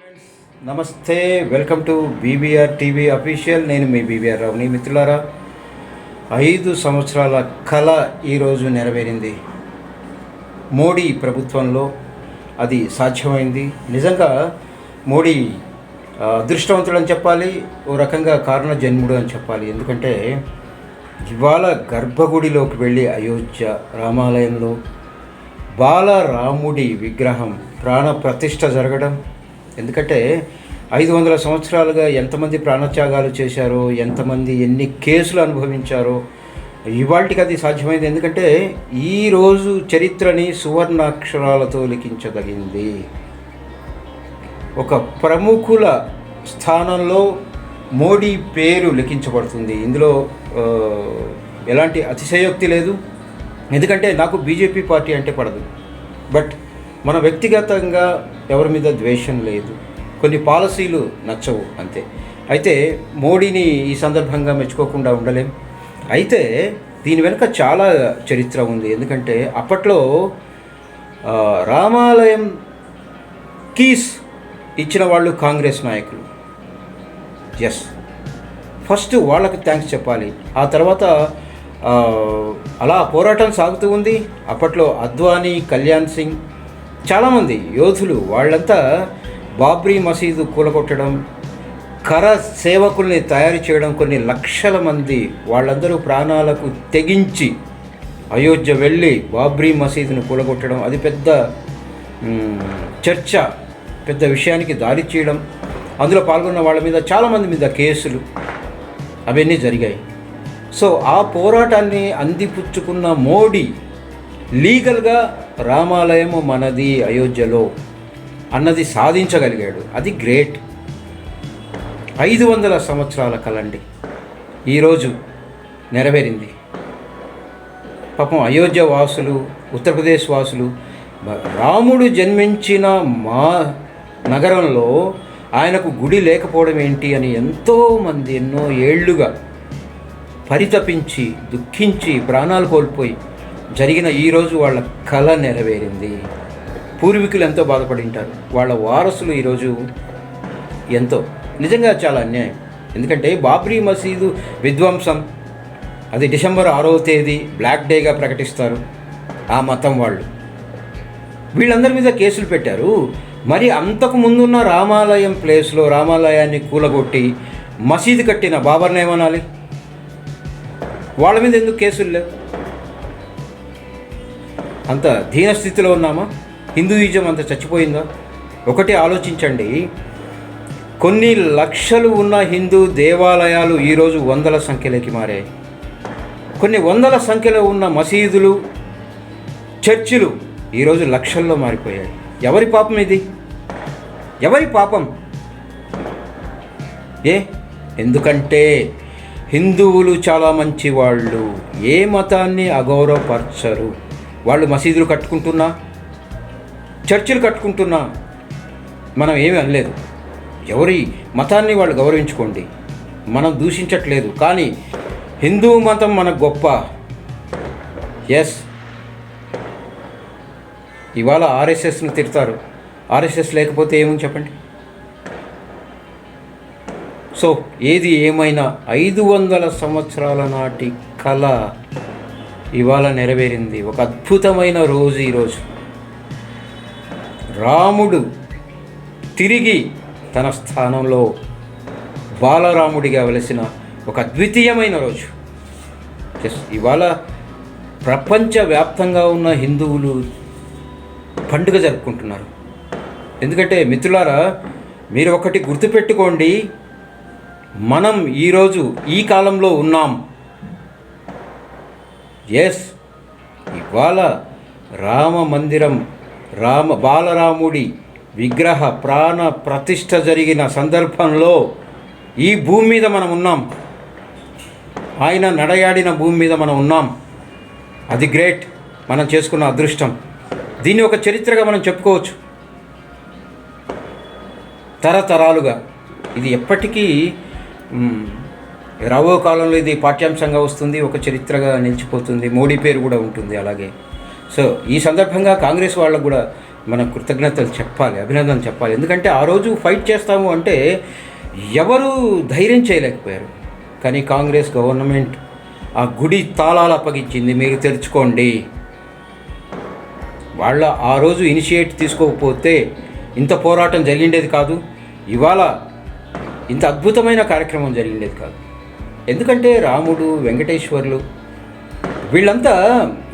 Friends నమస్తే, welcome to BBR TV official. నేను మీ BBR రావుని. మిత్రులారా, 5 సంవత్సరాల కళ ఈరోజు నెరవేరింది. మోడీ ప్రభుత్వంలో అది సాధ్యమైంది. నిజంగా మోడీ అదృష్టవంతుడు అని చెప్పాలి, ఓ రకంగా కారణ జన్ముడు అని చెప్పాలి. ఎందుకంటే ఇవాళ గర్భగుడిలోకి వెళ్ళి అయోధ్య రామాలయంలో బాలరాముడి విగ్రహం ప్రాణ ప్రతిష్ఠ జరగడం. ఎందుకంటే 500 సంవత్సరాలుగా ఎంతమంది ప్రాణత్యాగాలు చేశారో, ఎంతమంది ఎన్ని కేసులు అనుభవించారో, ఇవాళకి అది సాధ్యమైంది. ఎందుకంటే ఈరోజు చరిత్రని సువర్ణాక్షరాలతో లిఖించదగింది. ఒక ప్రముఖుల స్థానంలో మోడీ పేరు లిఖించబడుతుంది. ఇందులో ఎలాంటి అతిశయోక్తి లేదు. ఎందుకంటే నాకు బీజేపీ పార్టీ అంటే పడదు, బట్ మన వ్యక్తిగతంగా ఎవరి మీద ద్వేషం లేదు. కొన్ని పాలసీలు నచ్చవు అంతే. అయితే మోడీని ఈ సందర్భంగా మెచ్చుకోకుండా ఉండలేం. అయితే దీని వెనుక చాలా చరిత్ర ఉంది. ఎందుకంటే అప్పట్లో రామాలయం కీస్ ఇచ్చిన వాళ్ళు కాంగ్రెస్ నాయకులు. ఎస్, ఫస్ట్ వాళ్ళకి థ్యాంక్స్ చెప్పాలి. ఆ తర్వాత అలా పోరాటం సాగుతూ ఉంది. అప్పట్లో అద్వానీ, కళ్యాణ్ సింగ్, చాలామంది యోధులు, వాళ్ళంతా బాబ్రీ మసీదు కూలగొట్టడం, కర సేవకుల్ని తయారు చేయడం, కొన్ని లక్షల మంది వాళ్ళందరూ ప్రాణాలకు తెగించి అయోధ్య వెళ్ళి బాబ్రీ మసీదును కూలగొట్టడం, అది పెద్ద చర్చ, పెద్ద విషయానికి దారి చేయడం, అందులో పాల్గొన్న వాళ్ళ మీద చాలామంది మీద కేసులు, అవన్నీ జరిగాయి. సో ఆ పోరాటాన్ని అందిపుచ్చుకున్న మోడీ లీగల్గా రామాలయము మనది అయోధ్యలో అన్నది సాధించగలిగాడు. అది గ్రేట్. 500 సంవత్సరాల కలండి ఈరోజు నెరవేరింది. పాపం అయోధ్య వాసులు, ఉత్తరప్రదేశ్ వాసులు, రాముడు జన్మించిన మా నగరంలో ఆయనకు గుడి లేకపోవడం ఏంటి అని ఎంతోమంది ఎన్నో ఏళ్లుగా పరితపించి, దుఃఖించి, ప్రాణాలు కోల్పోయి జరిగిన ఈరోజు వాళ్ళ కళ నెరవేరింది. పూర్వీకులు ఎంతో బాధపడి ఉంటారు, వాళ్ళ వారసులు ఈరోజు ఎంతో, నిజంగా చాలా అన్యాయం. ఎందుకంటే బాబ్రీ మసీదు విధ్వంసం, అది డిసెంబర్ 6వ తేదీ బ్లాక్ డేగా ప్రకటిస్తారు ఆ మతం వాళ్ళు. వీళ్ళందరి మీద కేసులు పెట్టారు. మరి అంతకు ముందున్న రామాలయం ప్లేస్లో రామాలయాన్ని కూలగొట్టి మసీదు కట్టిన బాబర్ని ఏమనాలి? వాళ్ళ మీద ఎందుకు కేసులు లేవు? అంత దీనస్థితిలో ఉన్నామా? హిందూయిజం అంత చచ్చిపోయిందా? ఒకటి ఆలోచించండి. కొన్ని లక్షలు ఉన్న హిందూ దేవాలయాలు ఈరోజు వందల సంఖ్యలోకి మారాయి. కొన్ని వందల సంఖ్యలో ఉన్న మసీదులు, చర్చిలు ఈరోజు లక్షల్లో మారిపోయాయి. ఎవరి పాపం ఇది? ఎవరి పాపం? ఎందుకంటే హిందువులు చాలా మంచి వాళ్ళు, ఏ మతాన్ని అగౌరవపరచరు. వాళ్ళు మసీదులు కట్టుకుంటున్నా, చర్చిలు కట్టుకుంటున్నా మనం ఏమీ అనలేదు. ఎవరి మతాన్ని వాళ్ళు గౌరవించుకోండి, మనం దూషించట్లేదు. కానీ హిందూ మతం మనకు గొప్ప. ఎస్, ఇవాళ ఆర్ఎస్ఎస్ను తిడతారు. ఆర్ఎస్ఎస్ లేకపోతే ఏమని చెప్పండి. సో ఏది ఏమైనా 500 సంవత్సరాల నాటి కళ ఇవాళ నెరవేరింది. ఒక అద్భుతమైన రోజు ఈరోజు. రాముడు తిరిగి తన స్థానంలో బాలరాముడిగా వెలిసిన ఒక అద్వితీయమైన రోజు. ఇవాళ ప్రపంచవ్యాప్తంగా ఉన్న హిందువులు పండుగ జరుపుకుంటున్నారు. ఎందుకంటే మిత్రులారా, మీరు ఒకటి గుర్తుపెట్టుకోండి, మనం ఈరోజు ఈ కాలంలో ఉన్నాం. ఎస్, ఇవాళ రామ మందిరం, బాలరాముడి విగ్రహ ప్రాణ ప్రతిష్ఠ జరిగిన సందర్భంలో ఈ భూమి మీద మనం ఉన్నాం. ఆయన నడయాడిన భూమి మీద మనం ఉన్నాం. అది గ్రేట్, మనం చేసుకున్న అదృష్టం. దీన్ని ఒక చరిత్రగా మనం చెప్పుకోవచ్చు. తరతరాలుగా ఇది ఎప్పటికీ రాబో కాలంలో ఇది పాఠ్యాంశంగా వస్తుంది, ఒక చరిత్రగా నిలిచిపోతుంది. మోడీ పేరు కూడా ఉంటుంది అలాగే. సో ఈ సందర్భంగా కాంగ్రెస్ వాళ్ళకు కూడా మనం కృతజ్ఞతలు చెప్పాలి, అభినందనలు చెప్పాలి. ఎందుకంటే ఆ రోజు ఫైట్ చేస్తాము అంటే ఎవరు ధైర్యం చేయలేకపోయారు. కానీ కాంగ్రెస్ గవర్నమెంట్ ఆ గుడి తాళాలు అప్పగించింది, మీరు తెరుచుకోండి. వాళ్ళ ఆ రోజు ఇనిషియేట్ తీసుకోకపోతే ఇంత పోరాటం జరిగిండేది కాదు, ఇవాళ ఇంత అద్భుతమైన కార్యక్రమం జరిగిండేది కాదు. ఎందుకంటే రాముడు, వెంకటేశ్వర్లు వీళ్ళంతా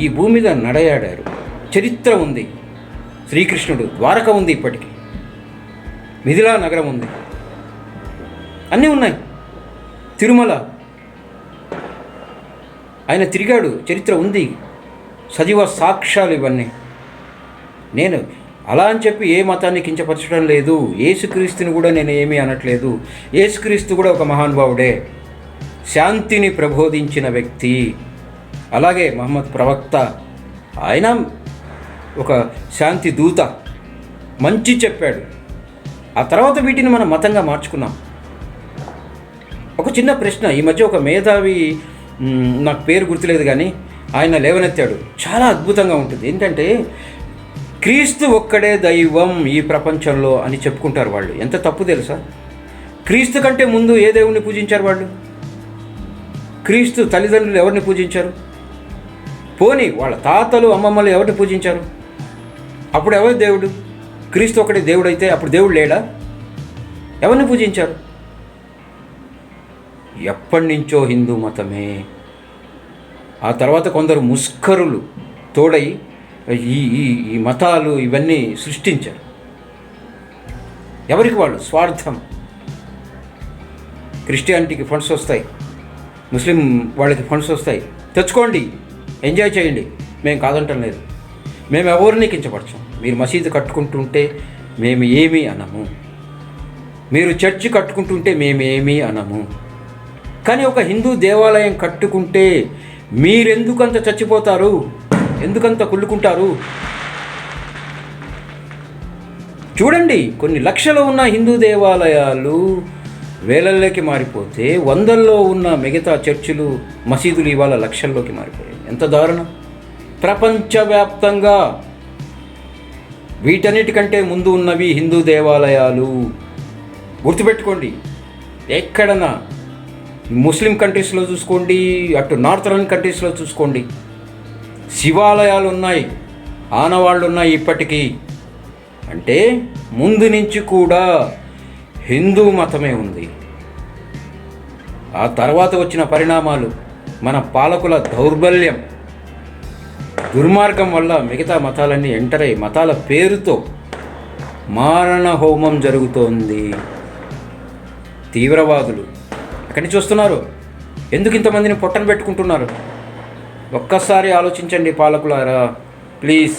ఈ భూమి మీద నడయాడారు. చరిత్ర ఉంది. శ్రీకృష్ణుడు ద్వారక ఉంది, ఇప్పటికీ మిథిలా నగరం ఉంది, అన్నీ ఉన్నాయి. తిరుమల ఆయన తిరిగాడు, చరిత్ర ఉంది, సజీవ సాక్ష్యాలు ఇవన్నీ. నేను అలా అని చెప్పి ఏ మతాన్ని కించపరచడం లేదు. యేసుక్రీస్తుని కూడా నేను ఏమీ అనట్లేదు. యేసుక్రీస్తు కూడా ఒక మహానుభావుడే, శాంతిని ప్రబోధించిన వ్యక్తి. అలాగే మహమ్మద్ ప్రవక్త, ఆయన ఒక శాంతి దూత, మంచి చెప్పాడు. ఆ తర్వాత వీటిని మనం మతంగా మార్చుకున్నాం. ఒక చిన్న ప్రశ్న, ఈ మధ్య ఒక మేధావి, నాకు పేరు గుర్తులేదు కానీ ఆయన లేవనెత్తాడు, చాలా అద్భుతంగా ఉంటుంది. ఏంటంటే క్రీస్తు ఒక్కడే దైవం ఈ ప్రపంచంలో అని చెప్పుకుంటారు వాళ్ళు. ఎంత తప్పు తెలుసా? క్రీస్తు కంటే ముందు ఏ దేవుణ్ణి పూజించారు వాళ్ళు? క్రీస్తు తల్లిదండ్రులు ఎవరిని పూజించారు? పోనీ వాళ్ళ తాతలు అమ్మమ్మలు ఎవరిని పూజించారు? అప్పుడు ఎవరు దేవుడు? క్రీస్తు ఒకటే దేవుడు అయితే అప్పుడు దేవుడు లేడా? ఎవరిని పూజించారు? ఎప్పటి నుంచో హిందూ మతమే. ఆ తర్వాత కొందరు ముస్కరులు తోడై ఈ ఈ ఈ మతాలు ఇవన్నీ సృష్టించారు. ఎవరికి వాళ్ళు స్వార్థం. క్రిస్టియానిటీకి ఫండ్స్ వస్తాయి, ముస్లిం వాళ్ళకి ఫండ్స్ వస్తాయి, తెచ్చుకోండి, ఎంజాయ్ చేయండి, మేము కాదంటం లేదు. మేము ఎవరిని కించపరచం. మీరు మసీదు కట్టుకుంటుంటే మేము ఏమీ అనము, మీరు చర్చి కట్టుకుంటుంటే మేమేమీ అనము. కానీ ఒక హిందూ దేవాలయం కట్టుకుంటే మీరెందుకంత చచ్చిపోతారు? ఎందుకంత కుళ్ళుకుంటారు? చూడండి, కొన్ని లక్షలు ఉన్న హిందూ దేవాలయాలు వేలల్లోకి మారిపోతే, వందల్లో ఉన్న మిగతా చర్చిలు, మసీదులు ఇవాళ లక్షల్లోకి మారిపోయాయి. ఎంత దారుణం! ప్రపంచవ్యాప్తంగా వీటన్నిటికంటే ముందు ఉన్నవి హిందూ దేవాలయాలు. గుర్తుపెట్టుకోండి. ఎక్కడన్నా ముస్లిం కంట్రీస్లో చూసుకోండి, అటు నార్థరన్ కంట్రీస్లో చూసుకోండి, శివాలయాలు ఉన్నాయి, ఆనవాళ్ళు ఉన్నాయి ఇప్పటికీ. అంటే ముందు నుంచి కూడా హిందూ మతమే ఉంది. ఆ తర్వాత వచ్చిన పరిణామాలు, మన పాలకుల దౌర్బల్యం, దుర్మార్గం వల్ల మిగతా మతాలన్నీ ఎంటర్ అయ్యి మతాల పేరుతో మారణ హోమం జరుగుతోంది. తీవ్రవాదులు ఎక్కడి నుంచి వస్తున్నారు? ఎందుకు ఇంతమందిని పొట్టన పెట్టుకుంటున్నారు? ఒక్కసారి ఆలోచించండి పాలకులారా, ప్లీజ్.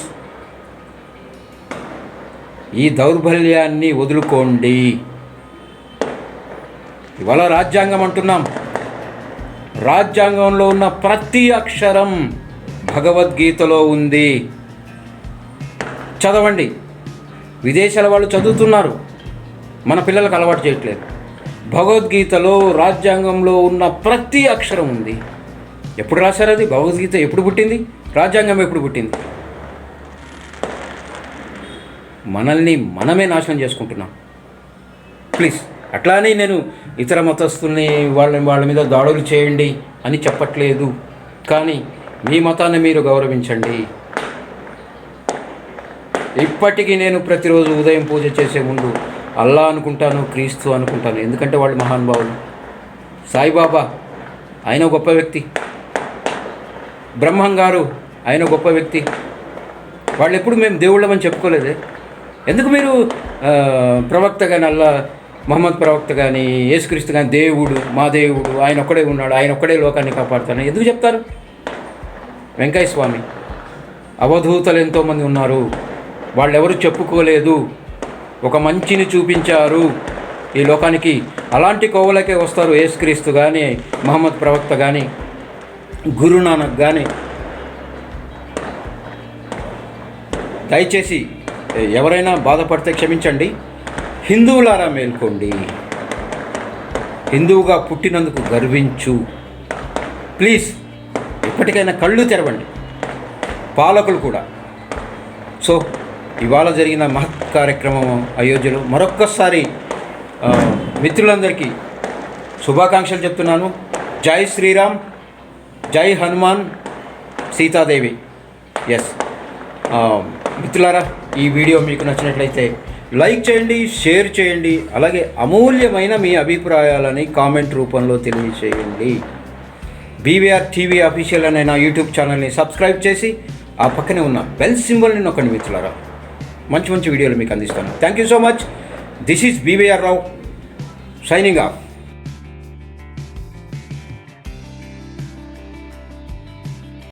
ఈ దౌర్బల్యాన్ని వదులుకోండి. ఇవాళ రాజ్యాంగం అంటున్నాం. రాజ్యాంగంలో ఉన్న ప్రతి అక్షరం భగవద్గీతలో ఉంది. చదవండి. విదేశాల వాళ్ళు చదువుతున్నారు, మన పిల్లలకు అలవాటు చేయట్లేదు. భగవద్గీతలో రాజ్యాంగంలో ఉన్న ప్రతి అక్షరం ఉంది. ఎప్పుడు రాశారు అది? భగవద్గీత ఎప్పుడు పుట్టింది? రాజ్యాంగం ఎప్పుడు పుట్టింది? మనల్ని మనమే నాశనం చేసుకుంటున్నాం. ప్లీజ్. అట్లా అని నేను ఇతర మతస్థుల్ని వాళ్ళ మీద దాడులు చేయండి అని చెప్పట్లేదు. కానీ మీ మతాన్ని మీరు గౌరవించండి. ఇప్పటికీ నేను ప్రతిరోజు ఉదయం పూజ చేసే ముందు అల్లా అనుకుంటాను, క్రీస్తు అనుకుంటాను. ఎందుకంటే వాళ్ళు మహానుభావులు. సాయిబాబా ఆయన గొప్ప వ్యక్తి, బ్రహ్మం గారు ఆయన గొప్ప వ్యక్తి. వాళ్ళు ఎప్పుడు మేము దేవుళ్ళమని చెప్పుకోలేదే. ఎందుకు మీరు ప్రవక్త కానీ, అల్లా మహమ్మద్ ప్రవక్త కానీ, యేసుక్రీస్తు కానీ దేవుడు, మా దేవుడు, ఆయన ఒక్కడే ఉన్నాడు, ఆయన ఒక్కడే లోకాన్ని కాపాడుతాను ఎందుకు చెప్తారు? వెంకయ్య స్వామి, అవధూతలు ఎంతోమంది ఉన్నారు, వాళ్ళెవరు చెప్పుకోలేదు. ఒక మంచిని చూపించారు ఈ లోకానికి. అలాంటి కోవలకే వస్తారు యేసుక్రీస్తు కానీ, మహమ్మద్ ప్రవక్త కానీ, గురునానక్ కానీ. దయచేసి ఎవరైనా బాధపడితే క్షమించండి. హిందువులారా మేల్కోండి. హిందువుగా పుట్టినందుకు గర్వించు. ప్లీజ్, ఇప్పటికైనా కళ్ళు తెరవండి, పాలకులు కూడా. సో ఇవాళ జరిగిన మహత్ కార్యక్రమం అయోధ్యలో మరొక్కసారి మిత్రులందరికీ శుభాకాంక్షలు చెప్తున్నాను. జై శ్రీరామ్, జై హనుమాన్, సీతాదేవి. ఎస్ మిత్రులారా, ఈ వీడియో మీకు నచ్చినట్లయితే లైక్ చేయండి, షేర్ చేయండి, అలాగే అమూల్యమైన మీ అభిప్రాయాలని కామెంట్ రూపంలో తెలియచేయండి. బీవీఆర్ టీవీ అఫీషియల్ అనే నా యూట్యూబ్ ఛానల్ని సబ్స్క్రైబ్ చేసి ఆ పక్కనే ఉన్న బెల్ సింబల్ని నొక్కండి మిత్రులారా. మంచి మంచి వీడియోలు మీకు అందిస్తాను. Thank you so much. This is BVR Rao signing off.